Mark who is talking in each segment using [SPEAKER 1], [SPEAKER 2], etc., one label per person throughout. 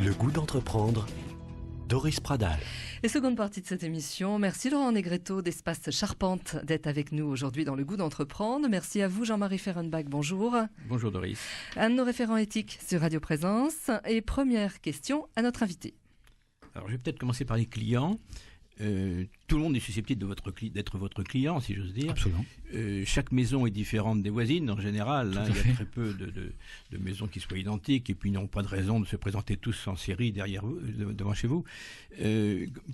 [SPEAKER 1] Le goût d'entreprendre, Doris Pradal.
[SPEAKER 2] Et seconde partie de cette émission, merci Laurent Negretto d'Espace Charpente d'être avec nous aujourd'hui dans Le goût d'entreprendre. Merci à vous Jean-Marie Ferrenbach, bonjour.
[SPEAKER 3] Bonjour Doris.
[SPEAKER 2] Un de nos référents éthiques sur Radio Présence. Et première question à notre invité.
[SPEAKER 3] Alors je vais peut-être commencer par les clients. Tout le monde est susceptible d'être votre client, si j'ose dire.
[SPEAKER 4] Absolument.
[SPEAKER 3] Chaque maison est différente des voisines en général. Il y a
[SPEAKER 4] fait.
[SPEAKER 3] très peu de maisons qui soient identiques et puis ils n'ont pas de raison de se présenter tous en série derrière vous, devant chez vous.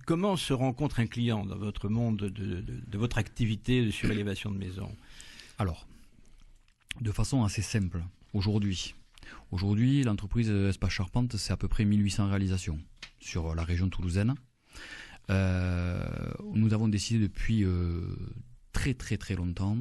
[SPEAKER 3] Comment se rencontre un client dans votre monde de votre activité de surélévation de maison?
[SPEAKER 4] Alors, de façon assez simple, aujourd'hui, l'entreprise Espace Charpente, c'est à peu près 1800 réalisations sur la région toulousaine. Nous avons décidé depuis très très très longtemps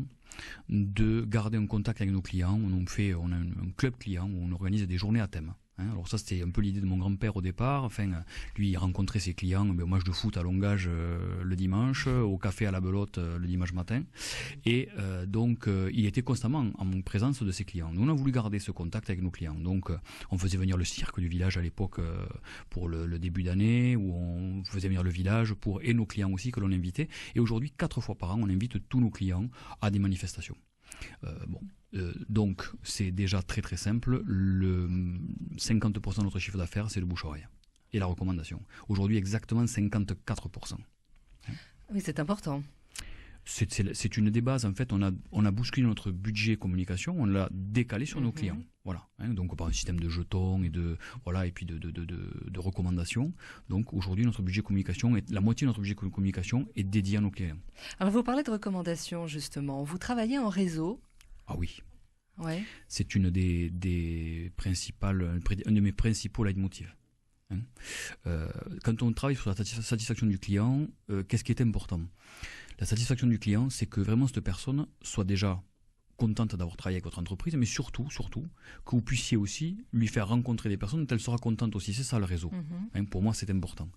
[SPEAKER 4] de garder un contact avec nos clients. On a un club client où on organise des journées à thème. Alors ça, c'était un peu l'idée de mon grand-père au départ. Enfin, lui, il rencontrait ses clients au match de foot à Longage le dimanche, au café à la Belote le dimanche matin. Et donc, il était constamment en présence de ses clients. Nous, on a voulu garder ce contact avec nos clients. Donc, on faisait venir le cirque du village à l'époque pour le début d'année, où on faisait venir le village et nos clients aussi que l'on invitait. Et aujourd'hui, 4 fois par an, on invite tous nos clients à des manifestations. Donc c'est déjà très très simple. Le 50% de notre chiffre d'affaires, c'est le bouche-oreille et la recommandation. Aujourd'hui, exactement 54%.
[SPEAKER 2] Oui, c'est important.
[SPEAKER 4] C'est une des bases. En fait, on a bousculé notre budget communication, on l'a décalé sur nos clients. Voilà. Donc par un système de jetons et puis de recommandations. Donc aujourd'hui, notre budget communication la moitié de notre budget communication est dédié à nos clients.
[SPEAKER 2] Alors vous parlez de recommandations justement. Vous travaillez en réseau?
[SPEAKER 4] Ah oui.
[SPEAKER 2] Ouais.
[SPEAKER 4] C'est un de mes principaux leitmotifs. Quand on travaille sur la satisfaction du client, qu'est-ce qui est important? La satisfaction du client, c'est que vraiment cette personne soit déjà contente d'avoir travaillé avec votre entreprise, mais surtout, que vous puissiez aussi lui faire rencontrer des personnes dont elle sera contente aussi. C'est ça le réseau. Pour moi, c'est important.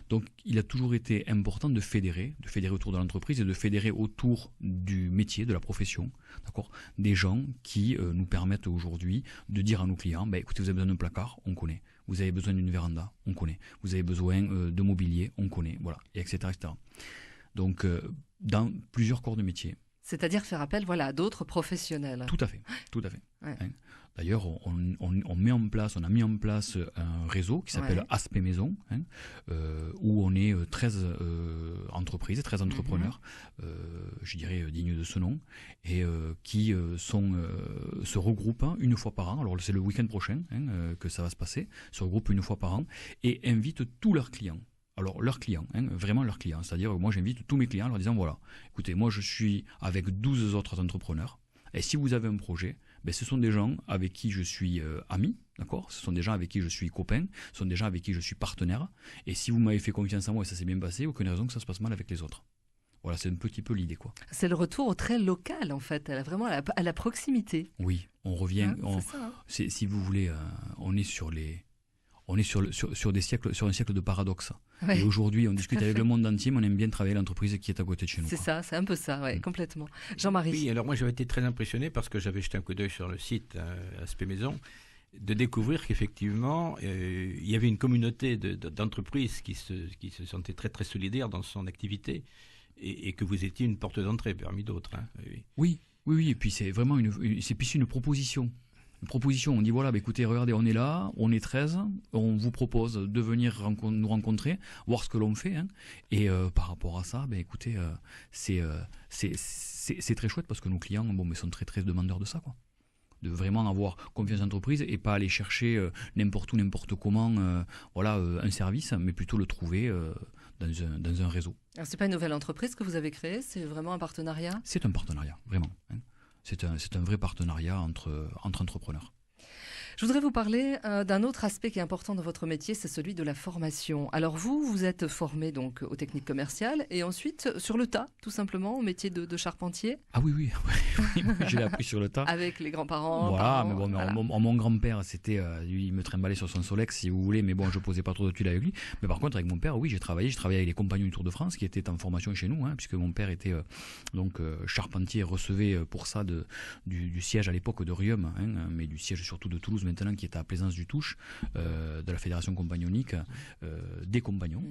[SPEAKER 4] Donc, il a toujours été important de fédérer autour de l'entreprise et de fédérer autour du métier, de la profession, d'accord, des gens qui nous permettent aujourd'hui de dire à nos clients, écoutez, vous avez besoin d'un placard, on connaît. Vous avez besoin d'une véranda, on connaît. Vous avez besoin de mobilier, on connaît. Voilà, et etc., etc. Donc, dans plusieurs corps de métier.
[SPEAKER 2] C'est-à-dire faire appel, à d'autres professionnels.
[SPEAKER 4] Tout à fait.
[SPEAKER 2] Ouais.
[SPEAKER 4] D'ailleurs, on a mis en place un réseau qui s'appelle Aspect Maison, où on est 13 entreprises, 13 entrepreneurs, je dirais dignes de ce nom, et qui se regroupent une fois par an. Alors c'est le week-end prochain que ça va se passer. Se regroupent une fois par an et invitent tous leurs clients. Alors leurs clients, vraiment leurs clients, c'est-à-dire moi j'invite tous mes clients en leur disant voilà, écoutez, moi je suis avec 12 autres entrepreneurs et si vous avez un projet, ce sont des gens avec qui je suis ami, d'accord, ce sont des gens avec qui je suis copain, ce sont des gens avec qui je suis partenaire et si vous m'avez fait confiance en moi et ça s'est bien passé, aucune raison que ça se passe mal avec les autres. Voilà, c'est un petit peu l'idée, quoi. C'est
[SPEAKER 2] le retour au très local, en fait, vraiment à la proximité.
[SPEAKER 4] Oui, on revient,
[SPEAKER 2] c'est ça,
[SPEAKER 4] si vous voulez, on est sur un siècle de paradoxes.
[SPEAKER 2] Ouais,
[SPEAKER 4] et aujourd'hui, on discute avec le monde entier, mais on aime bien travailler l'entreprise qui est à côté de chez nous.
[SPEAKER 2] C'est ça, c'est un peu ça, complètement. Jean-Marie.
[SPEAKER 3] Oui, alors moi j'avais été très impressionné parce que j'avais jeté un coup d'œil sur le site Aspect Maison, de découvrir qu'effectivement il y avait une communauté d'entreprises qui se sentait très très solidaire dans son activité et que vous étiez une porte d'entrée parmi d'autres.
[SPEAKER 4] Oui, et puis c'est vraiment une proposition. On dit voilà, écoutez, regardez, on est là, on est 13, on vous propose de venir nous rencontrer, voir ce que l'on fait, et par rapport à ça, écoutez, c'est très chouette parce que nos clients, sont très très demandeurs de ça, quoi. De vraiment avoir confiance en l'entreprise et pas aller chercher n'importe où, n'importe comment, un service, mais plutôt le trouver dans un réseau.
[SPEAKER 2] Alors c'est pas une nouvelle entreprise que vous avez créée, c'est vraiment un partenariat?
[SPEAKER 4] C'est un partenariat, vraiment. C'est un vrai partenariat entre entrepreneurs.
[SPEAKER 2] Je voudrais vous parler d'un autre aspect qui est important dans votre métier, c'est celui de la formation. Alors vous êtes formé donc aux techniques commerciales et ensuite sur le tas, tout simplement, au métier de charpentier.
[SPEAKER 4] Ah oui, je l'ai appris sur le tas.
[SPEAKER 2] Avec les grands-parents.
[SPEAKER 4] Voilà, mais mon grand-père, c'était, lui, il me trimballait sur son Solex, si vous voulez, mais je posais pas trop de tuiles avec lui. Mais par contre, avec mon père, oui, j'ai travaillé avec les compagnons du Tour de France, qui étaient en formation chez nous, puisque mon père était charpentier et recevait pour ça du siège à l'époque de Riom, mais du siège surtout de Toulouse Toulouse maintenant, qui est à Plaisance-du-Touche, de la fédération compagnonique, des compagnons.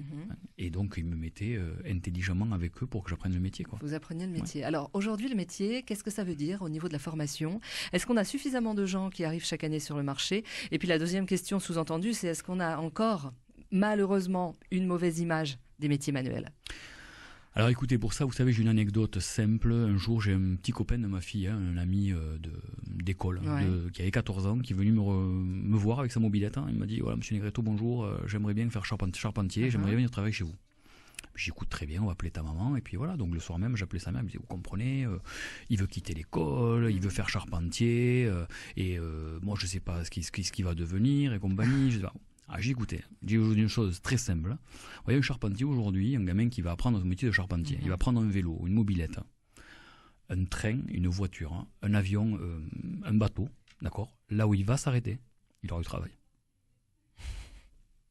[SPEAKER 4] Et donc, ils me mettaient intelligemment avec eux pour que j'apprenne le métier, quoi.
[SPEAKER 2] Vous appreniez le métier. Alors, aujourd'hui, le métier, qu'est-ce que ça veut dire au niveau de la formation? Est-ce qu'on a suffisamment de gens qui arrivent chaque année sur le marché? Et puis, la deuxième question sous-entendue, c'est est-ce qu'on a encore, malheureusement, une mauvaise image des métiers manuels?
[SPEAKER 4] Alors écoutez, pour ça, vous savez, j'ai une anecdote simple. Un jour, j'ai un petit copain de ma fille, un ami d'école, qui avait 14 ans, qui est venu me voir avec sa mobilette. Il m'a dit, voilà, monsieur Negretto, bonjour, j'aimerais bien faire charpentier, j'aimerais bien venir travailler chez vous. J'écoute très bien, on va appeler ta maman. Et puis voilà, donc le soir même, j'appelais sa mère, elle me disait, vous comprenez, il veut quitter l'école, il veut faire charpentier, moi je sais pas ce qu'il va devenir et compagnie. Je sais pas. J'ai écouté. J'ai une chose très simple. Vous voyez, un charpentier aujourd'hui, un gamin qui va apprendre le métier de charpentier, il va prendre un vélo, une mobilette, un train, une voiture, un avion, un bateau, d'accord? Là où il va s'arrêter, il aura du travail.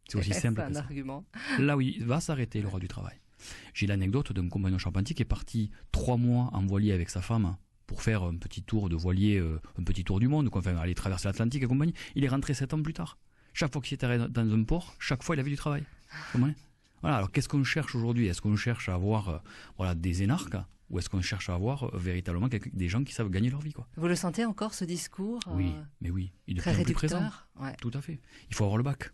[SPEAKER 4] C'est aussi simple que ça.
[SPEAKER 2] Argument.
[SPEAKER 4] Là où il va s'arrêter, il aura du travail. J'ai l'anecdote d'un compagnon charpentier qui est parti 3 mois en voilier avec sa femme pour faire un petit tour de voilier, un petit tour du monde, enfin aller traverser l'Atlantique et compagnie. Il est rentré 7 ans plus tard. Chaque fois qu'il s'est arrêté dans un port, chaque fois il avait du travail. Voilà, alors qu'est-ce qu'on cherche aujourd'hui? Est-ce qu'on cherche à avoir des énarques, ou est-ce qu'on cherche à avoir véritablement des gens qui savent gagner leur vie, quoi?
[SPEAKER 2] Vous le sentez encore, ce discours?
[SPEAKER 4] Oui, mais oui, il est
[SPEAKER 2] très
[SPEAKER 4] plus présent.
[SPEAKER 2] Ouais.
[SPEAKER 4] Tout à fait. Il faut avoir le bac.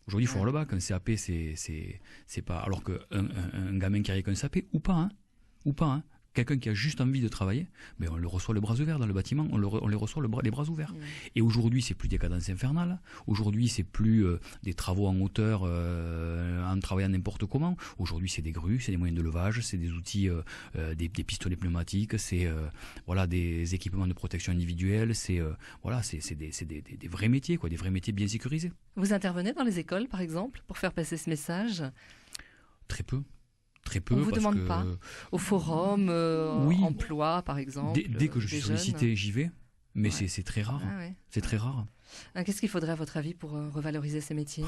[SPEAKER 4] Aujourd'hui, il faut avoir le bac. Un CAP, c'est pas... Alors qu'un gamin qui arrive avec un CAP, ou pas, quelqu'un qui a juste envie de travailler, mais on le reçoit le bras ouvert dans le bâtiment, on les reçoit les bras ouverts. Et aujourd'hui, c'est plus des cadences infernales. Aujourd'hui, c'est plus des travaux en hauteur en travaillant n'importe comment. Aujourd'hui, c'est des grues, c'est des moyens de levage, c'est des outils, des pistolets pneumatiques, c'est des équipements de protection individuelle, c'est des vrais métiers, quoi, des vrais métiers bien sécurisés.
[SPEAKER 2] Vous intervenez dans les écoles, par exemple, pour faire passer ce message?
[SPEAKER 4] Très peu. Très peu.
[SPEAKER 2] On ne vous demande pas? Au forum, emploi, par exemple?
[SPEAKER 4] Dès que je suis sollicité, j'y vais, mais c'est très rare. C'est très rare.
[SPEAKER 2] Qu'est-ce qu'il faudrait, à votre avis, pour revaloriser ces métiers?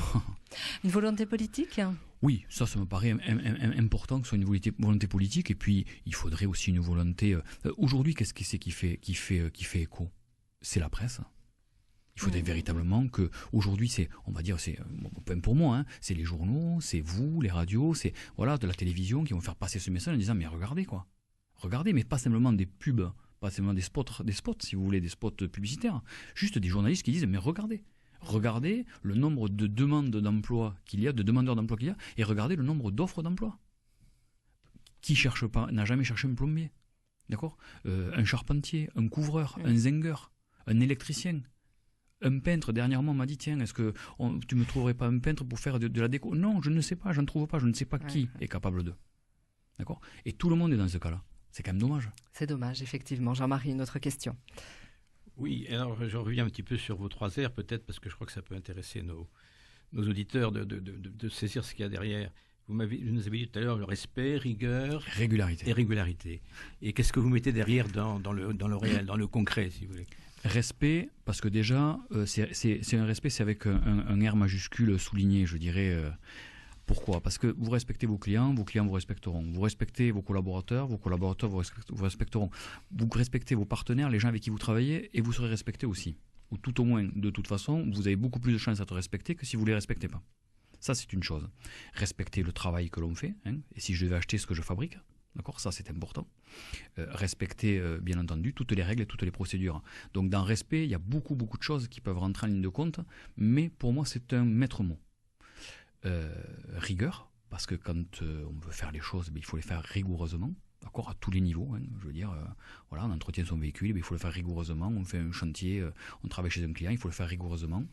[SPEAKER 2] Une volonté politique?
[SPEAKER 4] Oui, ça me paraît important que ce soit une volonté politique. Et puis, il faudrait aussi une volonté... Aujourd'hui, qu'est-ce que c'est qui fait écho? C'est la presse. Il faudrait véritablement que aujourd'hui, pour moi, c'est les journaux, c'est vous, les radios, c'est de la télévision qui vont faire passer ce message en disant mais regardez, quoi. Regardez, mais pas simplement des pubs, pas simplement des spots si vous voulez, des spots publicitaires, juste des journalistes qui disent mais regardez le nombre de demandes d'emploi qu'il y a, de demandeurs d'emploi qu'il y a, et regardez le nombre d'offres d'emploi. Qui n'a jamais cherché un plombier, d'accord, un charpentier, un couvreur, un zinger, un électricien. Un peintre, dernièrement, m'a dit, tiens, est-ce que tu me trouverais pas un peintre pour faire de la déco? Non, je ne sais pas, je ne trouve pas, je ne sais pas qui est capable de. D'accord? Et tout le monde est dans ce cas-là. C'est quand même dommage. C'est
[SPEAKER 2] dommage, effectivement. Jean-Marie, une autre question.
[SPEAKER 3] Oui, alors je reviens un petit peu sur vos 3 R, peut-être, parce que je crois que ça peut intéresser nos auditeurs de saisir ce qu'il y a derrière. Vous nous avez dit tout à l'heure le respect, rigueur, régularité. Et qu'est-ce que vous mettez derrière dans le réel, dans le concret, si vous voulez?
[SPEAKER 4] Respect, parce que déjà, c'est un respect, c'est avec un R majuscule souligné, je dirais. Pourquoi? Parce que vous respectez vos clients vous respecteront. Vous respectez vos collaborateurs vous respecteront. Vous respectez vos partenaires, les gens avec qui vous travaillez, et vous serez respecté aussi. Ou tout au moins, de toute façon, vous avez beaucoup plus de chances d'être respecté que si vous ne les respectez pas. Ça, c'est une chose. Respecter le travail que l'on fait, et si je devais acheter ce que je fabrique, d'accord, ça c'est important. Respecter, bien entendu, toutes les règles et toutes les procédures. Donc dans respect, il y a beaucoup de choses qui peuvent rentrer en ligne de compte, mais pour moi c'est un maître mot. Rigueur, parce que quand on veut faire les choses, il faut les faire rigoureusement, d'accord, à tous les niveaux. Je veux dire, on entretient son véhicule, il faut le faire rigoureusement. On fait un chantier, on travaille chez un client, il faut le faire rigoureusement.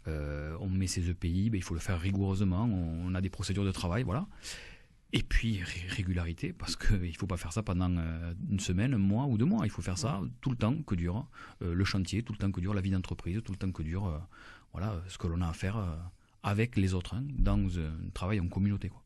[SPEAKER 4] On met ses EPI, il faut le faire rigoureusement. On a des procédures de travail, voilà. Et puis régularité, parce qu'il ne faut pas faire ça pendant une semaine, un mois ou 2 mois. Il faut faire ça tout le temps que dure le chantier, tout le temps que dure la vie d'entreprise, tout le temps que dure ce que l'on a à faire avec les autres, dans un travail en communauté, quoi.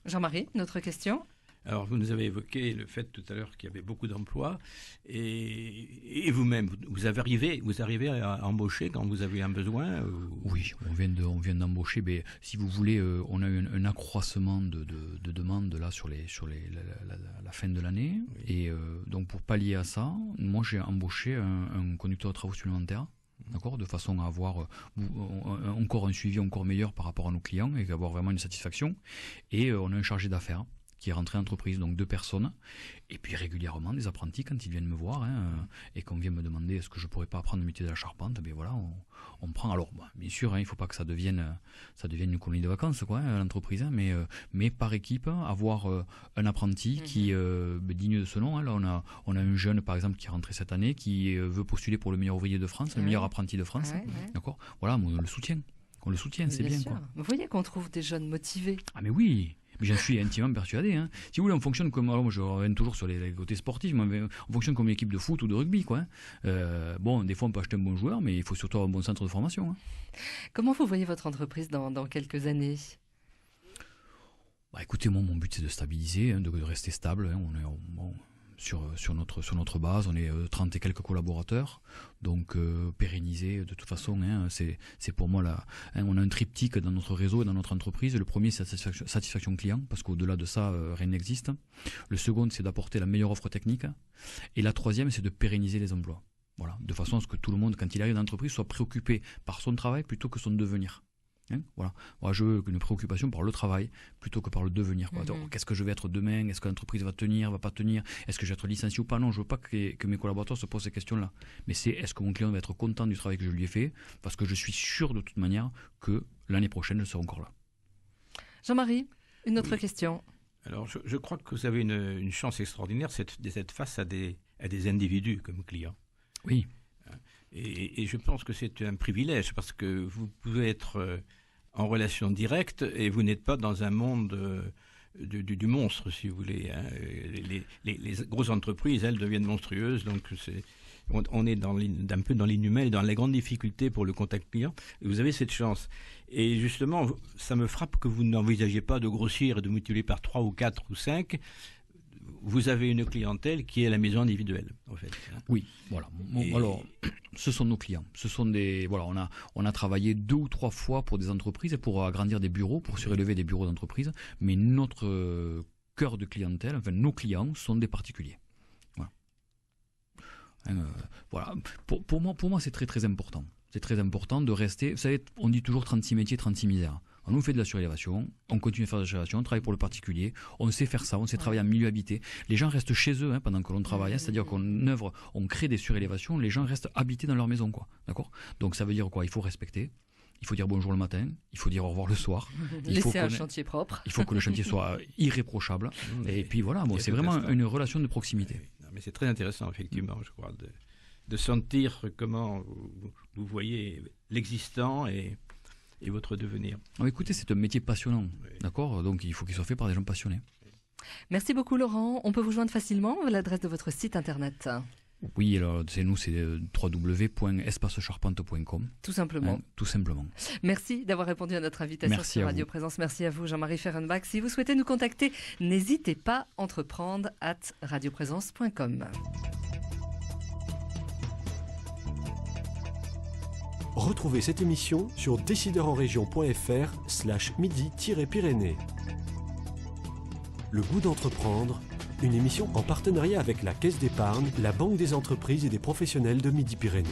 [SPEAKER 2] Jean-Marie, notre question?
[SPEAKER 3] Alors, vous nous avez évoqué le fait tout à l'heure qu'il y avait beaucoup d'emplois, et vous-même, vous arrivez à embaucher quand vous avez un besoin
[SPEAKER 4] Oui, on vient d'embaucher, mais si vous voulez, on a eu un accroissement de demandes là sur la fin de l'année, et donc pour pallier à ça, moi j'ai embauché un conducteur de travaux supplémentaires, d'accord, de façon à avoir encore un suivi encore meilleur par rapport à nos clients et avoir vraiment une satisfaction. Et on a un chargé d'affaires qui est rentré en entreprise, donc 2 personnes, et puis régulièrement des apprentis quand ils viennent me voir et qu'on vient me demander est-ce que je pourrais pas apprendre le métier de la charpente, ben voilà, on prend. Alors bien sûr, il ne faut pas que ça devienne une colonie de vacances l'entreprise, mais par équipe avoir un apprenti qui digne de ce nom. Là on a un jeune par exemple qui est rentré cette année qui veut postuler pour le meilleur ouvrier de France, le meilleur apprenti de France, d'accord. Voilà, on le soutient, c'est bien quoi.
[SPEAKER 2] Vous voyez qu'on trouve des jeunes motivés.
[SPEAKER 4] Ah mais oui. Mais j'en suis intimement persuadé. Si vous voulez, on fonctionne comme. Alors, moi, je reviens toujours sur les côtés sportifs, mais on fonctionne comme une équipe de foot ou de rugby, quoi. Bon, des fois, on peut acheter un bon joueur, mais il faut surtout avoir un bon centre de formation.
[SPEAKER 2] Comment vous voyez votre entreprise dans quelques années ?
[SPEAKER 4] Écoutez, moi, mon but, c'est de stabiliser, de rester stable. On est sur notre base, on est 30 et quelques collaborateurs, donc pérenniser de toute façon, c'est pour moi là. On a un triptyque dans notre réseau et dans notre entreprise. Le premier, c'est la satisfaction client, parce qu'au-delà de ça, rien n'existe. Le second, c'est d'apporter la meilleure offre technique. Et la troisième, c'est de pérenniser les emplois. Voilà, de façon à ce que tout le monde, quand il arrive dans l'entreprise, soit préoccupé par son travail plutôt que son devenir. Voilà. Moi, je veux une préoccupation par le travail plutôt que par le devenir. Donc, qu'est-ce que je vais être demain ? Est-ce que l'entreprise va tenir, va pas tenir ? Est-ce que je vais être licencié ou pas ? Non, je veux pas que mes collaborateurs se posent ces questions-là. Mais c'est est-ce que mon client va être content du travail que je lui ai fait ? Parce que je suis sûr de toute manière que l'année prochaine, je serai encore là.
[SPEAKER 2] Jean-Marie, une autre question.
[SPEAKER 3] Alors, je crois que vous avez une chance extraordinaire, c'est d'être face à des individus comme clients.
[SPEAKER 4] Oui.
[SPEAKER 3] Et je pense que c'est un privilège parce que vous pouvez être en relation directe et vous n'êtes pas dans un monde du monstre, si vous voulez. Les grosses entreprises, elles deviennent monstrueuses, donc on est un peu dans l'inhumain et dans les grandes difficultés pour le contact client. Et vous avez cette chance. Et justement, ça me frappe que vous n'envisagez pas de grossir et de multiplier par 3 ou 4 ou 5. Vous avez une clientèle qui est la maison individuelle, en fait.
[SPEAKER 4] Oui, voilà. Alors, ce sont nos clients. Ce sont des, voilà, on a travaillé 2 ou 3 fois pour des entreprises et pour agrandir des bureaux, pour surélever des bureaux d'entreprise. Mais notre cœur de clientèle, enfin nos clients, sont des particuliers. Voilà. Pour moi, c'est très très important. C'est très important de rester. Vous savez, on dit toujours 36 métiers, 36 misères. On nous fait de la surélévation, on continue à faire de la surélévation, on travaille pour le particulier, on sait faire ça, on sait travailler en milieu habité. Les gens restent chez eux pendant que l'on travaille, c'est-à-dire on crée des surélévations, les gens restent habités dans leur maison, quoi. D'accord ? Donc ça veut dire quoi ? Il faut respecter, il faut dire bonjour le matin, il faut dire au revoir le soir.
[SPEAKER 2] Laisser un chantier propre.
[SPEAKER 4] Il faut que le chantier soit irréprochable. Et puis voilà, c'est vraiment une relation de proximité.
[SPEAKER 3] Non, mais c'est très intéressant, effectivement, je crois, de sentir comment vous voyez l'existant et votre devenir.
[SPEAKER 4] Écoutez, c'est un métier passionnant, d'accord ? Donc il faut qu'il soit fait par des gens passionnés.
[SPEAKER 2] Merci beaucoup Laurent. On peut vous joindre facilement, l'adresse de votre site internet.
[SPEAKER 4] Oui, alors c'est www.espacecharpente.com.
[SPEAKER 2] Tout simplement.
[SPEAKER 4] Tout simplement.
[SPEAKER 2] Merci d'avoir répondu à notre invitation sur Radio Présence. Merci à vous Jean-Marie Fehrenbach. Si vous souhaitez nous contacter, n'hésitez pas, entreprendre@radioprésence.com.
[SPEAKER 1] Retrouvez cette émission sur décideurenrégion.fr/midi-pyrénées. Le goût d'entreprendre, une émission en partenariat avec la Caisse d'épargne, la Banque des entreprises et des professionnels de Midi-Pyrénées.